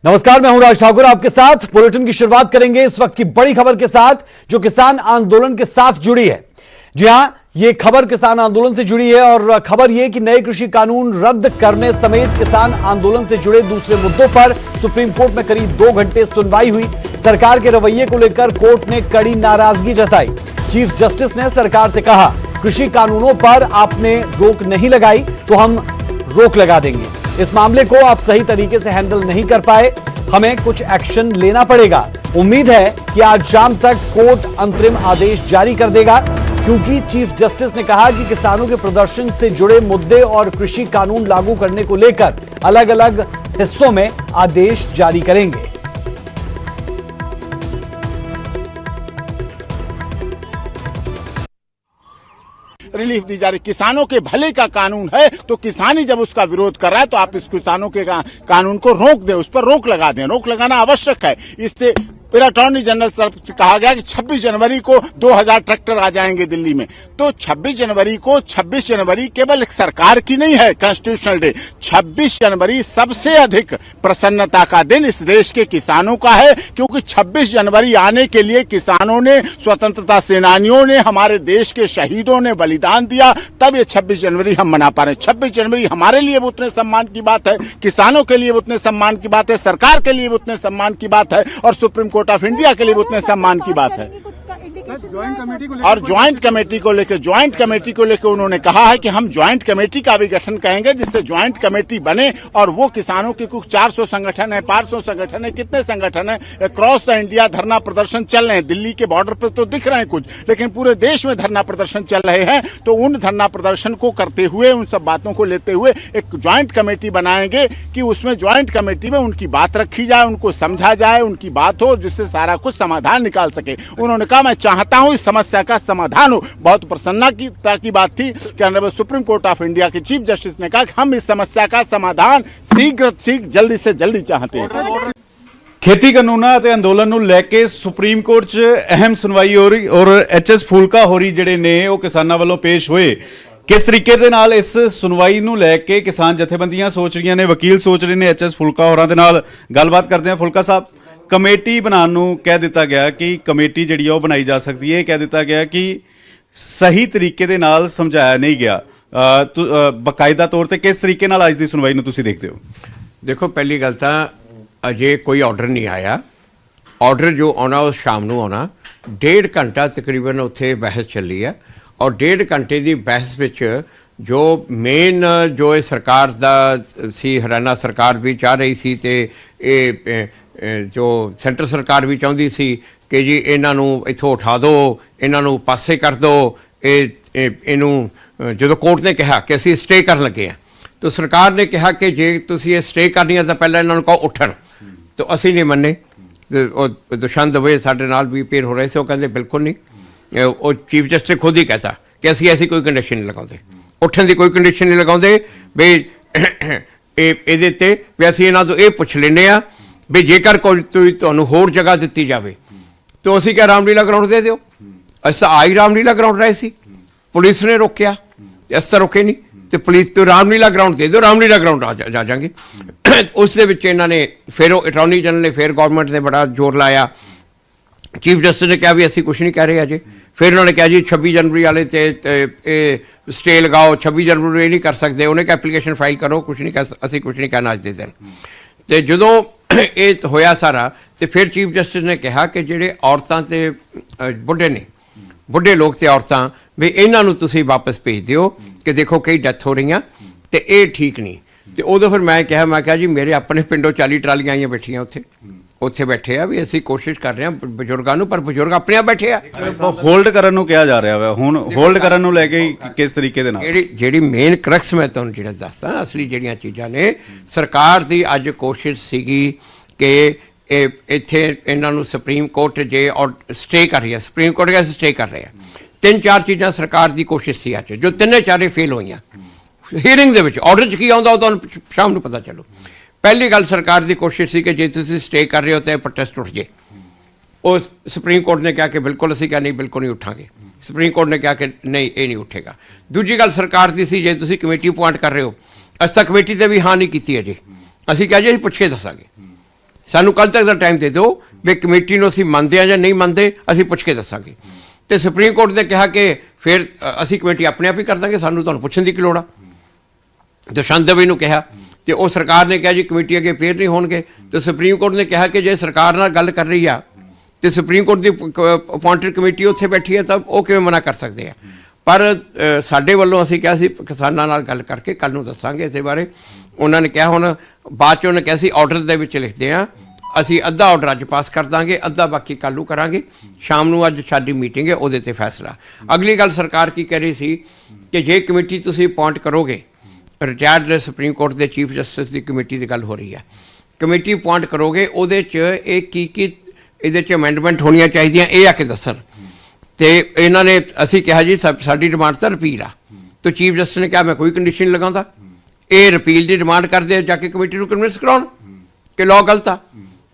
नमस्कार, मैं हूं राज ठाकुर आपके साथ। बुलेटिन की शुरुआत करेंगे इस वक्त की बड़ी खबर के साथ जो किसान आंदोलन के साथ जुड़ी है। जी हां, ये खबर किसान आंदोलन से जुड़ी है और खबर यह कि नए कृषि कानून रद्द करने समेत किसान आंदोलन से जुड़े दूसरे मुद्दों पर सुप्रीम कोर्ट में करीब 2 घंटे सुनवाई हुई। सरकार के रवैये को लेकर कोर्ट ने कड़ी नाराजगी जताई। चीफ जस्टिस ने सरकार से कहा, कृषि कानूनों पर आपने रोक नहीं लगाई तो हम रोक लगा देंगे। इस मामले को आप सही तरीके से हैंडल नहीं कर पाए, हमें कुछ एक्शन लेना पड़ेगा। उम्मीद है कि आज शाम तक कोर्ट अंतरिम आदेश जारी कर देगा, क्योंकि चीफ जस्टिस ने कहा कि किसानों के प्रदर्शन से जुड़े मुद्दे और कृषि कानून लागू करने को लेकर अलग अलग हिस्सों में आदेश जारी करेंगे। रिलीफ दी जा रही। किसानों के भले का कानून है तो किसानी जब उसका विरोध कर रहा है तो आप इस किसानों के कानून को रोक दें, उस पर रोक लगा दें। रोक लगाना आवश्यक है। इससे फिर अटॉर्नी जनरल तरफ से कहा गया कि 26 जनवरी को 2000 ट्रैक्टर आ जाएंगे दिल्ली में। तो 26 जनवरी केवल एक सरकार की नहीं है कॉन्स्टिट्यूशनल डे। 26 जनवरी सबसे अधिक प्रसन्नता का दिन इस देश के किसानों का है, क्योंकि 26 जनवरी आने के लिए किसानों ने, स्वतंत्रता सेनानियों ने, हमारे देश के शहीदों ने बलिदान दिया, तब ये 26 जनवरी हम मना पा रहे हैं। 26 जनवरी हमारे लिए उतने सम्मान की बात है, किसानों के लिए उतने सम्मान की बात है, सरकार के लिए उतने सम्मान की बात है और सुप्रीम कोर्ट ऑफ इंडिया के लिए उतने सम्मान की बात है। और ज्वाइंट कमेटी को लेकर उन्होंने कहा है कि हम ज्वाइंट कमेटी का भी गठन करेंगे, जिससे ज्वाइंट कमेटी बने और वो किसानों के कुछ 400 संगठन है, 500 संगठन है, कितने संगठन है, अक्रॉस द इंडिया धरना प्रदर्शन चल रहे हैं। दिल्ली के बॉर्डर पर तो दिख रहे हैं कुछ, लेकिन पूरे देश में धरना प्रदर्शन चल रहे हैं। तो उन धरना प्रदर्शन को करते हुए, उन सब बातों को लेते हुए एक ज्वाइंट कमेटी बनाएंगे कि उसमें ज्वाइंट कमेटी में उनकी बात रखी जाए, उनको समझा जाए, उनकी बात हो, जिससे सारा कुछ समाधान निकाल सके। उन्होंने कहा, मैं चाहता हूं इस समस्या का समाधान हो। बहुत प्रसन्नता की बात थी कि honourable supreme court of India के चीफ जस्टिस ने कहा कि हम इस समस्या का समाधान शीघ्र जल्दी से जल्दी चाहते हैं। खेती कानूना ते अंदोलन नूं लैके सुप्रीम कोर्ट च अहम सुनवाई हो रही और एच.एस. फुलका होरी जिहड़े ने वो किसानां वालों पेश होए। किस तरीके दे नाल इस सुनवाई नूं लैके किसान जथेबंदियां सोच रही ने, वकील सोच रहे ने। एच.एस. फुलका होरां दे नाल गलबात करते हैं। फुलका साहब, कमेटी बनाने नूं कह दिता गया कि कमेटी जिहड़ी आ ओह बनाई जा सकती है। कह दिता गया कि सही तरीके दे नाल समझाया नहीं गया। बकायदा तौर पर किस तरीके नाल अज दी सुनवाई नूं तुसीं देखदे हो? देखो, पहली गल तां अजे कोई ऑर्डर नहीं आया। ऑर्डर जो आना वो शाम नूं आना। 1.5 घंटा तकरीबन उत्थे बहस चली है और 1.5 घंटे की बहस विच जो मेन जो सरकार दा सी, हरियाणा सरकार भी चाह रही सी ते जो सेंटर सरकार भी चाहती सी कि जी इन्हां नूं इत्थों उठा दो, इन्हां नूं पासे कर दो। इनू जो कोर्ट ने कहा कि असीं स्टे कर लगे हैं, तो सरकार ने कहा कि जे तुसीं ये स्टे करनी है तो पहले इन्हां नूं कहो उठण, तो असीं नहीं मन्ने। दुष्यंत दवे साडे नाल भी पेर हो रहे थे, वो कहते बिल्कुल नहीं। वो चीफ जस्टिस खुद ही कहता कि असीं ऐसी कोई कंडीशन नहीं लगाते, उठण की कोई कंडीशन नहीं लगाते। भी ये भी असीं इन्हां तों ये पुछ लैंदे आ भी जेकर कोई तुहानूं होर जगह दित्ती जावे तो असीं क्या रामलीला ग्राउंड दे दिओ। असीं आई रामलीला ग्राउंड रहे सी, पुलिस ने रोकिया, अस तां रोके नहीं, तो पुलिस तो रामलीला ग्राउंड दे दो, रामलीला ग्राउंड जा जाएंगे। उस दे विच इन्हां ने फिर अटॉर्नी जनरल ने फिर गवर्नमेंट ने बड़ा जोर लाया। चीफ जस्टिस ने कहा भी असीं कुछ नहीं कह रहे अजे। फिर उन्होंने कहा जी 26 जनवरी वाले स्टे लगाओ, 26 जनवरी ये नहीं कर सकते। उन्हें कहा एप्लीकेशन फाइल करो, कुछ नहीं कह, असीं कुछ नहीं कहना अज दे दिन। तो जदों ये होया सारा, तो फिर चीफ जस्टिस ने कहा कि जिहड़े औरतां ते बुढ़े ने, बुढ़े लोग ते औरतां, भी इन्हां नूं तुसीं वापस भेज दिओ कि देखो कई डेथ हो रही तो ये ठीक नहीं। तो उदों फिर मैं कहा जी मेरे अपने पिंडों 40 ट्रालियां आईयां बैठियां उत्थे बैठे आ, भी असीं कोशिश कर रहे हैं बजुर्गों नूं, पर बजुर्ग अपने आप बैठे आ। होल्ड करन नूं कहा जा रहा है, हुण होल्ड करन नूं लैके किस तरीके दे नाल जिहड़ी मेन क्रक्स मैं तुहानूं जिहड़ा दसदा असली जिहड़ियां चीज़ां ने, सरकार दी अज कोशिश सीगी कि इत्थे इन्हां नूं सुप्रीम कोर्ट जे और स्टे कर रही है, सुप्रीम कोर्ट के स्टे कर रहे हैं। 3-4 चीज़ां सरकार की कोशिश सी अज, जो 3 फेल होईयां। हीयरिंग दे विच ऑर्डर च की आउंदा ओह तुहानूं शाम नूं पता चलो। पहली गल सरकार की कोशिश सी कि जे तुसीं स्टे कर रहे हो तो प्रोटेस्ट उठ जाए। और सुप्रीम कोर्ट ने कहा कि बिल्कुल, असीं कहा नहीं बिल्कुल नहीं उठांगे। सुप्रीम कोर्ट ने कहा कि नहीं ये नहीं उठेगा। दूजी गल सरकार की सी, जे तुसीं कमेटी अपॉइंट कर रहे हो, असीं तां कमेटी ते भी हाँ नहीं कीती अजे, असीं कहा जी असीं पुछ के दसांगे। ਸਾਨੂੰ ਕੱਲ੍ਹ ਤੱਕ ਦਾ ਟਾਈਮ ਦੇ ਦਿਓ ਵੀ ਕਮੇਟੀ ਨੂੰ ਅਸੀਂ ਮੰਨਦੇ ਹਾਂ ਜਾਂ ਨਹੀਂ ਮੰਨਦੇ, ਅਸੀਂ ਪੁੱਛ ਕੇ ਦੱਸਾਂਗੇ। ਤੇ ਸੁਪਰੀਮ ਕੋਰਟ ਨੇ ਕਿਹਾ ਕਿ ਫਿਰ ਅਸੀਂ ਕਮੇਟੀ ਆਪਣੇ ਆਪ ਹੀ ਕਰ ਦਾਂਗੇ, ਸਾਨੂੰ ਤੁਹਾਨੂੰ ਪੁੱਛਣ ਦੀ ਕੀ ਲੋੜ ਆ। ਦੁਸ਼ਯੰਤ ਦਵੇ ਨੂੰ ਕਿਹਾ ਤੇ ਉਹ ਸਰਕਾਰ ਨੇ ਕਿਹਾ ਜੀ ਕਮੇਟੀ ਅੱਗੇ ਫੇਰ ਨਹੀਂ ਹੋਣਗੇ। ਤੇ ਸੁਪਰੀਮ ਕੋਰਟ ਨੇ ਕਿਹਾ ਕਿ ਜੇ ਸਰਕਾਰ ਨਾਲ ਗੱਲ ਕਰ ਰਹੀ ਆ ਤੇ ਸੁਪਰੀਮ ਕੋਰਟ ਦੀ ਅਪੁਆਇੰਟਡ ਕਮੇਟੀ ਉੱਥੇ ਬੈਠੀ ਹੈ ਤਾਂ ਉਹ ਕਿਵੇਂ ਮਨਾ ਕਰ ਸਕਦੇ ਆ। ਪਰ ਸਾਡੇ ਵੱਲੋਂ ਅਸੀਂ ਕਿਹਾ ਸੀ ਕਿਸਾਨਾਂ ਨਾਲ ਗੱਲ ਕਰਕੇ ਕੱਲ੍ਹ ਨੂੰ ਦੱਸਾਂਗੇ ਇਸ ਬਾਰੇ। ਉਹਨਾਂ ਨੇ ਕਿਹਾ ਹੁਣ ਬਾਅਦ 'ਚ ਉਹਨੇ ਕਿਹਾ ਸੀ ਆਰਡਰ ਦੇ ਵਿੱਚ ਲਿਖਦੇ ਹਾਂ, ਅਸੀਂ ਅੱਧਾ ਆਰਡਰ ਅੱਜ ਪਾਸ ਕਰ ਦਾਂਗੇ, ਅੱਧਾ ਬਾਕੀ ਕੱਲ੍ਹ ਨੂੰ ਕਰਾਂਗੇ। ਸ਼ਾਮ ਨੂੰ ਅੱਜ ਸਾਡੀ ਮੀਟਿੰਗ ਹੈ, ਉਹਦੇ 'ਤੇ ਫੈਸਲਾ। ਅਗਲੀ ਗੱਲ ਸਰਕਾਰ ਕੀ ਕਹਿ ਰਹੀ ਸੀ ਕਿ ਜੇ ਕਮੇਟੀ ਤੁਸੀਂ ਅਪੁਆਇੰਟ ਕਰੋਗੇ, ਰਿਟਾਇਰਡ ਸੁਪਰੀਮ ਕੋਰਟ ਦੇ ਚੀਫ ਜਸਟਿਸ ਦੀ ਕਮੇਟੀ ਦੀ ਗੱਲ ਹੋ ਰਹੀ ਹੈ, ਕਮੇਟੀ ਅਪੁਆਇੰਟ ਕਰੋਗੇ ਉਹਦੇ 'ਚ ਇਹ ਕੀ ਇਹਦੇ 'ਚ ਅਮੈਂਡਮੈਂਟ ਹੋਣੀਆਂ ਚਾਹੀਦੀਆਂ ਇਹ ਆ ਕੇ ਦੱਸਣ। ਤੇ ਇਹਨਾਂ ਨੇ ਅਸੀਂ ਕਿਹਾ ਜੀ ਸਾਡੀ ਡਿਮਾਂਡ ਤਾਂ ਰਿਪੀਲ ਆ। ਤਾਂ ਚੀਫ ਜਸਟਿਸ ਨੇ ਕਿਹਾ ਮੈਂ ਕੋਈ ਕੰਡੀਸ਼ਨ ਨਹੀਂ ਲਗਾਉਂਦਾ, ਇਹ ਰਿਪੀਲ ਦੀ ਡਿਮਾਂਡ ਕਰਦੇ ਜਾ ਕੇ ਕਮੇਟੀ ਨੂੰ ਕਨਵਿੰਸ ਕਰਾਉਣ ਕਿ ਲਾਅ ਗਲਤ ਆ।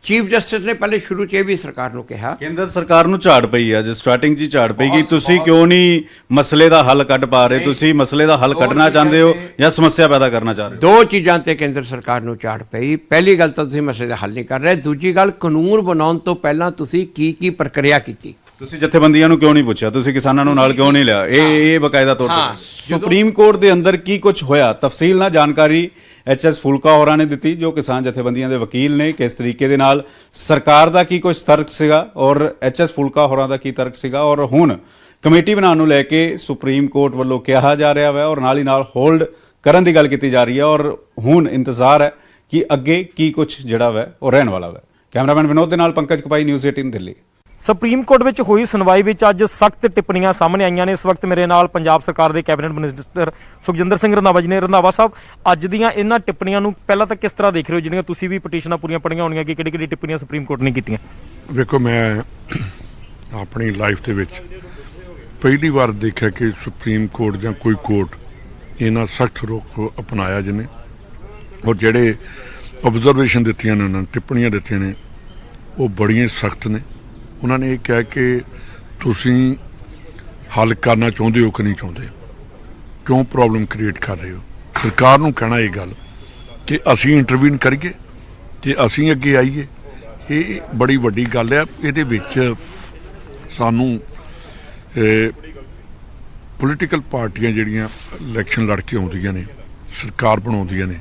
ਚੀਫ ਜਸਟਿਸ ਨੇ ਪਹਿਲੇ ਸ਼ੁਰੂ 'ਚ ਇਹ ਵੀ ਸਰਕਾਰ ਨੂੰ ਕਿਹਾ, ਕੇਂਦਰ ਸਰਕਾਰ ਨੂੰ ਝਾੜ ਪਈ ਆ, ਜੇ ਸਟਾਰਟਿੰਗ 'ਚ ਹੀ ਝਾੜ ਪਈ ਗਈ, ਤੁਸੀਂ ਕਿਉਂ ਨਹੀਂ ਮਸਲੇ ਦਾ ਹੱਲ ਕੱਢ ਪਾ ਰਹੇ? ਤੁਸੀਂ ਮਸਲੇ ਦਾ ਹੱਲ ਕੱਢਣਾ ਚਾਹੁੰਦੇ ਹੋ ਜਾਂ ਸਮੱਸਿਆ ਪੈਦਾ ਕਰਨਾ ਚਾਹ ਰਹੇ ਹੋ? ਦੋ ਚੀਜ਼ਾਂ ਤੇ ਕੇਂਦਰ ਸਰਕਾਰ ਨੂੰ ਝਾੜ ਪਈ। ਪਹਿਲੀ ਗੱਲ ਤਾਂ ਤੁਸੀਂ ਮਸਲੇ ਦਾ ਹੱਲ ਨਹੀਂ ਕਰ ਰਹੇ, ਦੂਜੀ ਗੱਲ ਕਾਨੂੰਨ ਬਣਾਉਣ ਤੋਂ ਪਹਿਲਾਂ ਤੁਸੀਂ ਕੀ ਪ੍ਰਕਿਰਿਆ ਕੀਤੀ। ਤੁਸੀਂ ਜਥੇਬੰਦੀਆਂ ਨੂੰ ਕਿਉਂ ਨਹੀਂ ਪੁੱਛਿਆ? ਤੁਸੀਂ ਕਿਸਾਨਾਂ ਨੂੰ ਨਾਲ ਕਿਉਂ ਨਹੀਂ ਲਿਆ? ਇਹ ਬਕਾਇਦਾ ਤੌਰ ਤੇ ਸੁਪਰੀਮ ਕੋਰਟ ਦੇ ਅੰਦਰ ਕੀ ਕੁਝ ਹੋਇਆ, ਤਫਸੀਲ ਨਾਲ ਜਾਣਕਾਰੀ ਐਚਐਸ ਫੂਲਕਾ ਹੋਰਾਂ ਨੇ ਦਿੱਤੀ, ਜੋ ਕਿਸਾਨ ਜਥੇਬੰਦੀਆਂ ਦੇ ਵਕੀਲ ਨੇ। ਕਿਸ ਤਰੀਕੇ ਦੇ ਨਾਲ ਸਰਕਾਰ ਦਾ ਕੀ ਕੁਝ ਤਰਕ ਸੀਗਾ ਔਰ ਐਚਐਸ ਫੂਲਕਾ ਹੋਰਾਂ ਦਾ ਕੀ ਤਰਕ ਸੀਗਾ, ਔਰ ਹੁਣ ਕਮੇਟੀ ਬਣਾਉਣ ਨੂੰ ਲੈ ਕੇ ਸੁਪਰੀਮ ਕੋਰਟ ਵੱਲੋਂ ਕਿਹਾ ਜਾ ਰਿਹਾ ਹੈ ਔਰ ਨਾਲ ਹੀ ਨਾਲ ਹੋਲਡ ਕਰਨ ਦੀ ਗੱਲ ਕੀਤੀ ਜਾ ਰਹੀ ਹੈ, ਔਰ ਹੁਣ ਇੰਤਜ਼ਾਰ ਹੈ ਕਿ ਅੱਗੇ ਕੀ ਕੁਝ ਜਿਹੜਾ ਵਾ ਉਹ ਰਹਿਣ ਵਾਲਾ ਵਾ। ਕੈਮਰਾਮੈਨ ਵਿਨੋਦ ਦੇ ਨਾਲ Pankaj Kapai, news 18 Delhi. Supreme court ਵਿੱਚ ਹੋਈ ਸੁਣਵਾਈ ਵਿੱਚ ਅੱਜ ਸਖਤ ਟਿੱਪਣੀਆਂ ਸਾਹਮਣੇ ਆਈਆਂ ਨੇ। ਇਸ ਵਕਤ ਮੇਰੇ ਨਾਲ ਪੰਜਾਬ ਸਰਕਾਰ ਦੇ ਕੈਬਨਿਟ ਮਿਨਿਸਟਰ ਸੁਖਜਿੰਦਰ ਸਿੰਘ ਰੰਧਾਵਾ ਜੀ ਨੇ। ਰੰਧਾਵਾ ਸਾਹਿਬ, ਅੱਜ ਦੀਆਂ ਇਹਨਾਂ ਟਿੱਪਣੀਆਂ ਨੂੰ ਪਹਿਲਾਂ ਤਾਂ ਕਿਸ ਤਰ੍ਹਾਂ ਦੇਖ ਰਹੇ ਹੋ, ਜਿਹੜੀਆਂ ਤੁਸੀਂ ਵੀ ਪਟੀਸ਼ਨਾਂ ਪੂਰੀਆਂ ਪੜ੍ਹੀਆਂ ਹੋਣੀਆਂ ਕਿ ਕਿਹੜੀ ਟਿੱਪਣੀਆਂ ਸੁਪਰੀਮ ਕੋਰਟ ਨੇ ਕੀਤੀਆਂ? ਵੇਖੋ, ਮੈਂ ਆਪਣੀ ਲਾਈਫ ਦੇ ਵਿੱਚ ਪਹਿਲੀ ਵਾਰ ਦੇਖਿਆ ਕਿ ਸੁਪਰੀਮ ਕੋਰਟ ਜਾਂ ਕੋਈ ਕੋਰਟ ਇਹਨਾਂ ਸਖਤ ਰੁਖ ਅਪਣਾਇਆ ਜਿਹਨੇ, ਔਰ ਜਿਹੜੇ ਆਬਜ਼ਰਵੇਸ਼ਨ ਦਿੱਤੀਆਂ ਨੇ, ਉਹਨਾਂ ਨੇ ਟਿੱਪਣੀਆਂ ਦਿੱਤੀਆਂ ਨੇ, ਉਹ ਬੜੀਆਂ ਸਖਤ ਨੇ। ਉਹਨਾਂ ਨੇ ਇਹ ਕਿਹਾ ਕਿ ਤੁਸੀਂ ਹੱਲ ਕਰਨਾ ਚਾਹੁੰਦੇ ਹੋ ਕਿ ਨਹੀਂ ਚਾਹੁੰਦੇ, ਕਿਉਂ ਪ੍ਰੋਬਲਮ ਕ੍ਰੀਏਟ ਕਰ ਰਹੇ ਹੋ। ਸਰਕਾਰ ਨੂੰ ਕਹਿਣਾ ਇਹ ਗੱਲ ਕਿ ਅਸੀਂ ਇੰਟਰਵੀਨ ਕਰੀਏ ਤੇ ਅਸੀਂ ਅੱਗੇ ਆਈਏ, ਇਹ ਬੜੀ ਵੱਡੀ ਗੱਲ ਹੈ। ਇਹਦੇ ਵਿੱਚ ਸਾਨੂੰ ਪੋਲੀਟੀਕਲ ਪਾਰਟੀਆਂ ਜਿਹੜੀਆਂ ਇਲੈਕਸ਼ਨ ਲੜ ਕੇ ਆਉਂਦੀਆਂ ਨੇ, ਸਰਕਾਰ ਬਣਾਉਂਦੀਆਂ ਨੇ,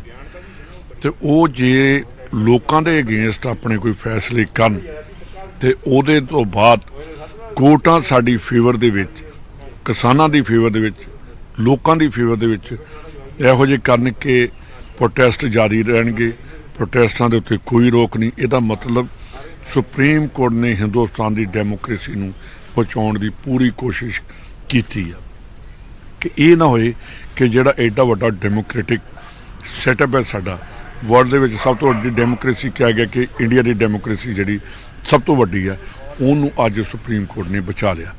ਤੇ ਉਹ ਜੇ ਲੋਕਾਂ ਦੇ ਅਗੇਂਸਟ ਆਪਣੇ ਕੋਈ ਫੈਸਲੇ ਕਰਨ ਤੇ ਉਹਦੇ ਤੋਂ ਬਾਅਦ ਕੋਰਟਾਂ ਸਾਡੀ ਫੇਵਰ ਦੇ ਵਿੱਚ, ਕਿਸਾਨਾਂ ਦੀ ਫੇਵਰ ਦੇ ਵਿੱਚ, ਲੋਕਾਂ ਦੀ ਫੇਵਰ ਦੇ ਵਿੱਚ ਇਹੋ ਜਿਹੇ ਕਰਨ ਕਿ ਪ੍ਰੋਟੈਸਟ ਜਾਰੀ ਰਹਿਣਗੇ, ਪ੍ਰੋਟੈਸਟਾਂ ਦੇ ਉੱਤੇ ਕੋਈ ਰੋਕ ਨਹੀਂ। ਇਹਦਾ ਮਤਲਬ ਸੁਪਰੀਮ ਕੋਰਟ ਨੇ ਹਿੰਦੁਸਤਾਨ ਦੀ ਡੈਮੋਕ੍ਰੇਸੀ ਨੂੰ ਬਚਾਉਣ ਦੀ ਪੂਰੀ ਕੋਸ਼ਿਸ਼ ਕੀਤੀ ਆ ਕਿ ਇਹ ਨਾ ਹੋਏ ਕਿ ਜਿਹੜਾ ਐਡਾ ਵੱਡਾ ਡੈਮੋਕ੍ਰੈਟਿਕ ਸੈਟਅਪ ਹੈ ਸਾਡਾ, ਵਰਲਡ ਦੇ ਵਿੱਚ ਸਭ ਤੋਂ ਵੱਡੀ ਡੈਮੋਕ੍ਰੇਸੀ ਕਿਹਾ ਗਿਆ ਕਿ ਇੰਡੀਆ ਦੀ ਡੈਮੋਕ੍ਰੇਸੀ ਜਿਹੜੀ ਸਭ ਤੋਂ ਵੱਡੀ ਹੈ, ਉਹਨੂੰ ਅੱਜ ਸੁਪਰੀਮ ਕੋਰਟ ਨੇ ਬਚਾ ਲਿਆ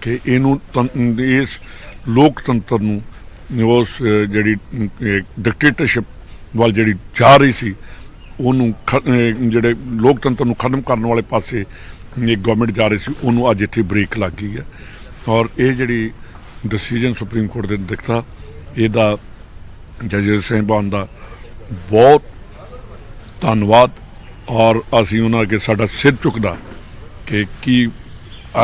ਕਿ ਇਹਨੂੰ ਇਸ ਲੋਕਤੰਤਰ ਨੂੰ, ਉਸ ਜਿਹੜੀ ਡਿਕਟੇਟਰਸ਼ਿਪ ਵੱਲ ਜਿਹੜੀ ਜਾ ਰਹੀ ਸੀ, ਉਹਨੂੰ ਜਿਹੜੇ ਲੋਕਤੰਤਰ ਨੂੰ ਖਤਮ ਕਰਨ ਵਾਲੇ ਪਾਸੇ ਇਹ ਗਵਰਨਮੈਂਟ ਜਾ ਰਹੀ ਸੀ, ਉਹਨੂੰ ਅੱਜ ਇੱਥੇ ਬ੍ਰੇਕ ਲੱਗ ਗਈ ਹੈ। ਔਰ ਇਹ ਜਿਹੜੀ ਡਿਸੀਜਨ ਸੁਪਰੀਮ ਕੋਰਟ ਦੇ ਦਿੱਤਾ, ਇਹਦਾ ਜੱਜ ਸਾਹਿਬਾਨ ਦਾ ਬਹੁਤ ਧੰਨਵਾਦ, ਔਰ ਅਸੀਂ ਉਹਨਾਂ ਅੱਗੇ ਸਾਡਾ ਸਿਰ ਝੁਕਦਾ ਕਿ ਕੀ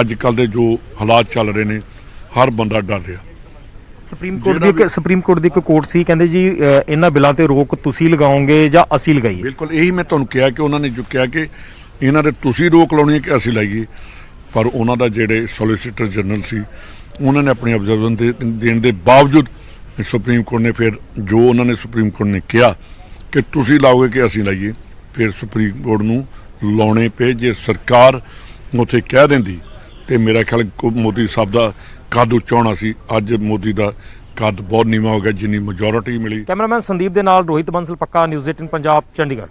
ਅੱਜ ਕੱਲ੍ਹ ਦੇ ਜੋ ਹਾਲਾਤ ਚੱਲ ਰਹੇ ਨੇ, ਹਰ ਬੰਦਾ ਡਰ ਰਿਹਾ। ਸੁਪਰੀਮ ਕੋਰਟ ਦੀ ਇੱਕ ਕੋਰਟ ਸੀ, ਕਹਿੰਦੇ ਜੀ ਇਹਨਾਂ ਬਿੱਲਾਂ ਤੇ ਰੋਕ ਤੁਸੀਂ ਲਗਾਓਗੇ ਜਾਂ ਅਸੀਂ ਲਗਾਈਏ? ਬਿਲਕੁਲ ਇਹੀ ਮੈਂ ਤੁਹਾਨੂੰ ਕਿਹਾ ਕਿ ਉਹਨਾਂ ਨੇ ਜੋ ਕਿਹਾ ਕਿ ਇਹਨਾਂ ਦੇ ਤੁਸੀਂ ਰੋਕ ਲਾਉਣੀ ਹੈ ਕਿ ਅਸੀਂ ਲਾਈਏ, ਪਰ ਉਹਨਾਂ ਦਾ ਜਿਹੜੇ ਸੋਲੀਸਿਟਰ ਜਨਰਲ ਸੀ, ਉਹਨਾਂ ਨੇ ਆਪਣੀ ਆਬਜ਼ਰਵੇਸ਼ਨ ਦੇਣ ਦੇ ਬਾਵਜੂਦ ਸੁਪਰੀਮ ਕੋਰਟ ਨੇ ਫਿਰ ਜੋ ਉਹਨਾਂ ਨੇ ਸੁਪਰੀਮ ਕੋਰਟ ਨੇ ਕਿਹਾ ਕਿ ਤੁਸੀਂ ਲਾਓਗੇ ਕਿ ਅਸੀਂ ਲਾਈਏ, ਫਿਰ ਸੁਪਰੀਮ ਕੋਰਟ ਨੂੰ ਲਾਉਣੇ ਪਏ। ਜੇ ਸਰਕਾਰ ਉੱਥੇ ਕਹਿ ਦਿੰਦੀ ਤੇ ਮੇਰਾ ਖਿਆਲ ਮੋਦੀ ਸਾਹਿਬ ਦਾ ਕੱਦ ਉੱਚਾ ਹੋਣਾ ਸੀ। ਅੱਜ ਮੋਦੀ ਦਾ ਕੱਦ ਬਹੁਤ ਨੀਵਾਂ ਹੋ ਗਿਆ ਜਿੰਨੀ ਮੈਜੋਰਿਟੀ ਮਿਲੀ। ਕੈਮਰਾਮੈਨ ਸੰਦੀਪ ਦੇ ਨਾਲ ਰੋਹਿਤ ਬੰਸਲ, ਪੱਕਾ ਨਿਊਜ਼ 18 ਪੰਜਾਬ, ਚੰਡੀਗੜ੍ਹ।